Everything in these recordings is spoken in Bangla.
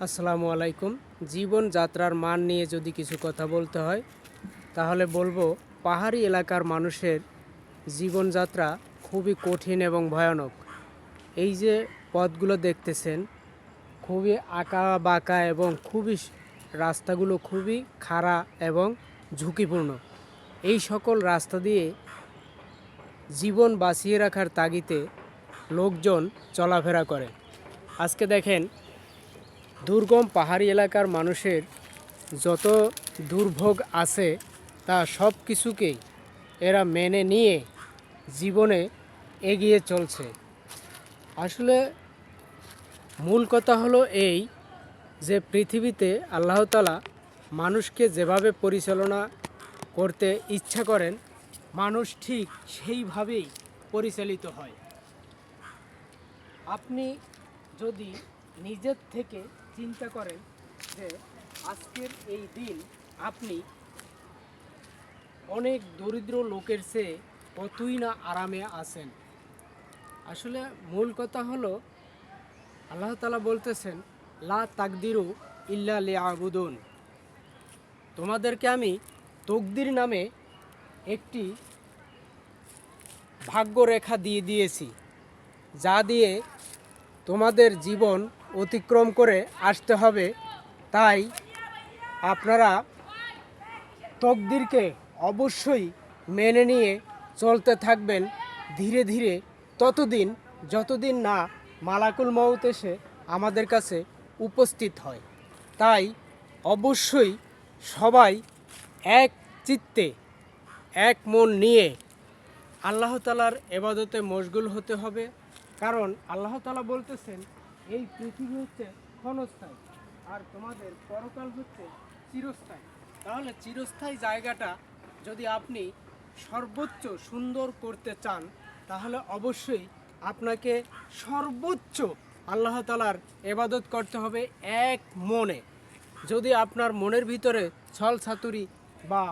আসসালামু আলাইকুম। জীবনযাত্রার মান নিয়ে যদি কিছু কথা বলতে হয় তাহলে বলবো পাহাড়ি এলাকার মানুষের জীবনযাত্রা খুবই কঠিন এবং ভয়ানক। এই যে পথগুলো দেখতেছেন খুবই আঁকা বাঁকা এবং রাস্তাগুলো খুবই খাড়া এবং ঝুঁকিপূর্ণ। এই সকল রাস্তা দিয়ে জীবন বাঁচিয়ে রাখার তাগিদে লোকজন চলাফেরা করে। আজকে দেখেন দুর্গম পাহাড়ি এলাকার মানুষের যত দুর্ভোগ আছে তা সব কিছুকেই এরা মেনে নিয়ে জীবনে এগিয়ে চলছে। আসলে মূল কথা হলো এই যে পৃথিবীতে আল্লাহ তাআলা মানুষকে যেভাবে পরিচালনা করতে ইচ্ছা করেন মানুষ ঠিক সেইভাবেই পরিচালিত হয়। আপনি যদি নিজের থেকে চিন্তা করেন যে আজকের এই দিন আপনি অনেক দরিদ্র লোকের চেয়ে কতই না আরামে আছেন। আসলে মূল কথা হলো আল্লাহ তাআলা বলতেছেন লা তাকদিরু ইল্লা লিয়াবুদুন, তোমাদেরকে আমি তকদির নামে একটি ভাগ্যরেখা দিয়ে দিয়েছি, যা দিয়ে তোমাদের জীবন অতিক্রম করে আসতে হবে। তাই আপনারা তকদিরকে অবশ্যই মেনে নিয়ে চলতে থাকবেন ধীরে ধীরে, ততদিন যতদিন না মালাকুল মউত এসে আমাদের কাছে উপস্থিত হয়। তাই অবশ্যই সবাই এক চিত্তে এক মন নিয়ে আল্লাহ তাআলার ইবাদতে মশগুল হতে হবে। কারণ আল্লাহ তাআলা বলতেছেন এই পৃথিবী হচ্ছে ক্ষণস্থায়ী আর তোমাদের পরকাল হচ্ছে চিরস্থায়ী। তাহলে চিরস্থায়ী জায়গাটা যদি আপনি সর্বোচ্চ সুন্দর করতে চান তাহলে অবশ্যই আপনাকে সর্বোচ্চ আল্লাহ তাআলার ইবাদত করতে হবে এক মনে। যদি আপনার মনের ভিতরে ছল ছাতুরি বা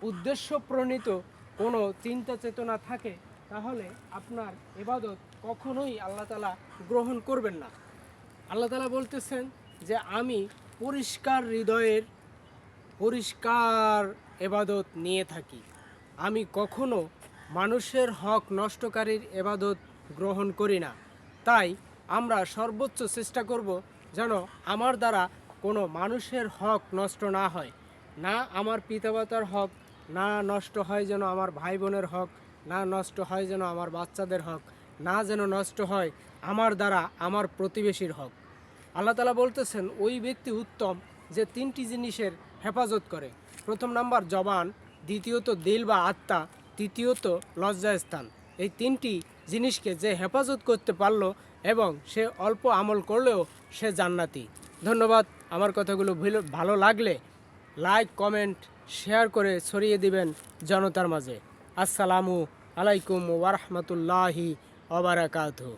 উদ্দেশ্য প্রণীত কোনো চিন্তা চেতনা থাকে তাহলে আপনার ইবাদত কখনোই আল্লাহ তাআলা গ্রহণ করবেন না। আল্লাহ তাআলা বলতেছেন যে আমি পরিষ্কার হৃদয়ের পরিষ্কার ইবাদত নিয়ে থাকি, আমি কখনো মানুষের হক নষ্টকারীর ইবাদত গ্রহণ করি না। তাই আমরা সর্বোচ্চ চেষ্টা করব যেন আমার দ্বারা কোনো মানুষের হক নষ্ট না হয়, না আমার পিতামাতার হক না নষ্ট হয়, যেন আমার ভাই বোনের হক না নষ্ট হয়, যেন আমার বাচ্চাদের হক না যেন নষ্ট হয় আমার দ্বারা আমার প্রতিবেশীর হক। আল্লাহ তাআলা বলতেছেন ওই ব্যক্তি উত্তম যে তিনটি জিনিসের হেফাজত করে। প্রথম নাম্বার জবান, দ্বিতীয়ত দিল বা আত্মা, তৃতীয়ত লজ্জাস্থান। এই তিনটি জিনিসকে যে হেফাজত করতে পারলো এবং সে অল্প আমল করলেও সে জান্নাতি। ধন্যবাদ। আমার কথাগুলো ভালো লাগলে লাইক কমেন্ট শেয়ার করে ছড়িয়ে দিবেন জনতার মাঝে। আসসালামু আলাইকুম ওয়া রাহমাতুল্লাহি ওয়া বারাকাতুহু।